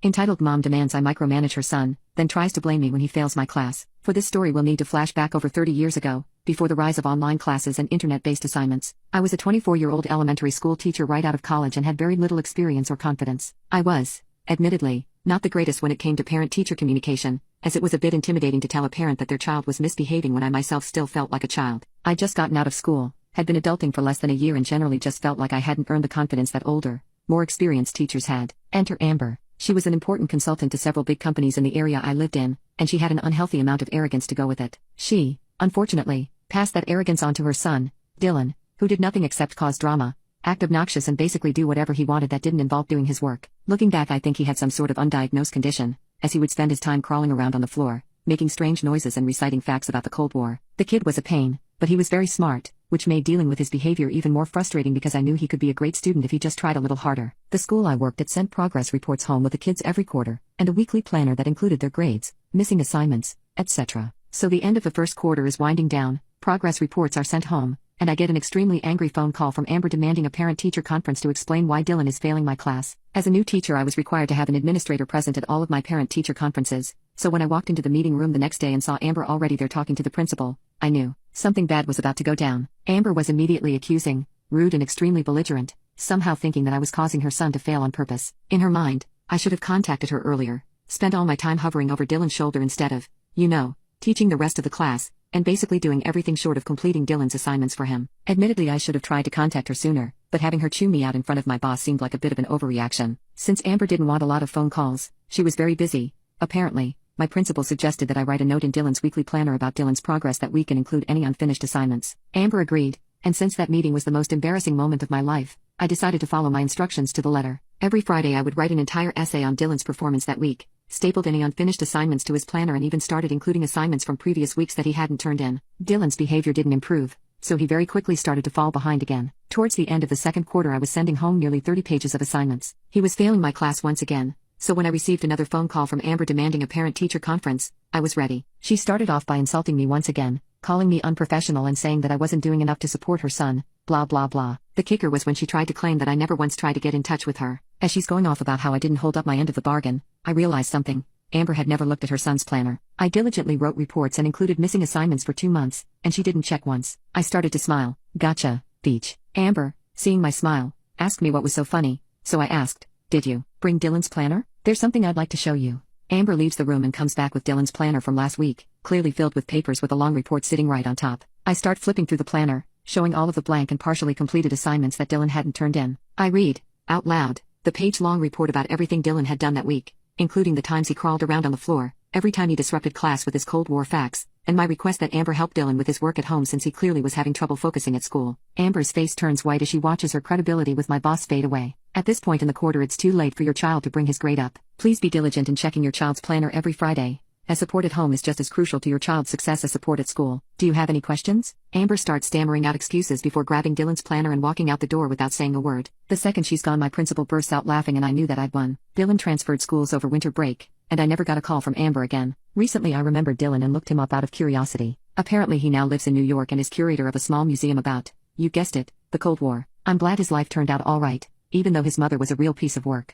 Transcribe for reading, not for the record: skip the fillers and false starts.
entitled Mom Demands I Micromanage Her Son, then Tries to Blame Me When He Fails My Class. For this story we'll need to flash back over 30 years ago, before the rise of online classes and internet-based assignments. I was a 24-year-old elementary school teacher right out of college and had very little experience or confidence. I was, admittedly, not the greatest when it came to parent-teacher communication, as it was a bit intimidating to tell a parent that their child was misbehaving when I myself still felt like a child. I'd just gotten out of school, had been adulting for less than a year and generally just felt like I hadn't earned the confidence that older, more experienced teachers had. Enter Amber. She was an important consultant to several big companies in the area I lived in, and she had an unhealthy amount of arrogance to go with it. She, unfortunately, passed that arrogance on to her son, Dylan, who did nothing except cause drama, act obnoxious and basically do whatever he wanted that didn't involve doing his work. Looking back, I think he had some sort of undiagnosed condition, as he would spend his time crawling around on the floor, making strange noises and reciting facts about the Cold War. The kid was a pain, but he was very smart, which made dealing with his behavior even more frustrating because I knew he could be a great student if he just tried a little harder. The school I worked at sent progress reports home with the kids every quarter, and a weekly planner that included their grades, missing assignments, etc. So the end of the first quarter is winding down, progress reports are sent home, and I get an extremely angry phone call from Amber demanding a parent-teacher conference to explain why Dylan is failing my class. As a new teacher, I was required to have an administrator present at all of my parent-teacher conferences, so when I walked into the meeting room the next day and saw Amber already there talking to the principal, I knew something bad was about to go down. Amber was immediately accusing, rude and extremely belligerent, somehow thinking that I was causing her son to fail on purpose. In her mind, I should have contacted her earlier, spent all my time hovering over Dylan's shoulder instead of, teaching the rest of the class, and basically doing everything short of completing Dylan's assignments for him. Admittedly, I should have tried to contact her sooner, but having her chew me out in front of my boss seemed like a bit of an overreaction. Since Amber didn't want a lot of phone calls, she was very busy. Apparently, my principal suggested that I write a note in Dylan's weekly planner about Dylan's progress that week and include any unfinished assignments. Amber agreed, and since that meeting was the most embarrassing moment of my life, I decided to follow my instructions to the letter. Every Friday I would write an entire essay on Dylan's performance that week, stapled any unfinished assignments to his planner and even started including assignments from previous weeks that he hadn't turned in. Dylan's behavior didn't improve, so he very quickly started to fall behind again. Towards the end of the second quarter I was sending home nearly 30 pages of assignments. He was failing my class once again, so when I received another phone call from Amber demanding a parent-teacher conference, I was ready. She started off by insulting me once again, calling me unprofessional and saying that I wasn't doing enough to support her son, blah blah blah. The kicker was when she tried to claim that I never once tried to get in touch with her. As she's going off about how I didn't hold up my end of the bargain, I realized something. Amber had never looked at her son's planner. I diligently wrote reports and included missing assignments for 2 months, and she didn't check once. I started to smile. Gotcha, Beach. Amber, seeing my smile, asked me what was so funny, so I asked, "Did you bring Dylan's planner? There's something I'd like to show you." Amber leaves the room and comes back with Dylan's planner from last week, clearly filled with papers with a long report sitting right on top. I start flipping through the planner, showing all of the blank and partially completed assignments that Dylan hadn't turned in. I read, out loud, the page-long report about everything Dylan had done that week, including the times he crawled around on the floor, every time he disrupted class with his Cold War facts, and my request that Amber help Dylan with his work at home since he clearly was having trouble focusing at school. Amber's face turns white as she watches her credibility with my boss fade away. At this point in the quarter it's too late for your child to bring his grade up. Please be diligent in checking your child's planner every Friday, as support at home is just as crucial to your child's success as support at school. Do you have any questions? Amber starts stammering out excuses before grabbing Dylan's planner and walking out the door without saying a word. The second she's gone my principal bursts out laughing and I knew that I'd won. Dylan transferred schools over winter break, and I never got a call from Amber again. Recently I remembered Dylan and looked him up out of curiosity. Apparently he now lives in New York and is curator of a small museum about, you guessed it, the Cold War. I'm glad his life turned out all right, even though his mother was a real piece of work.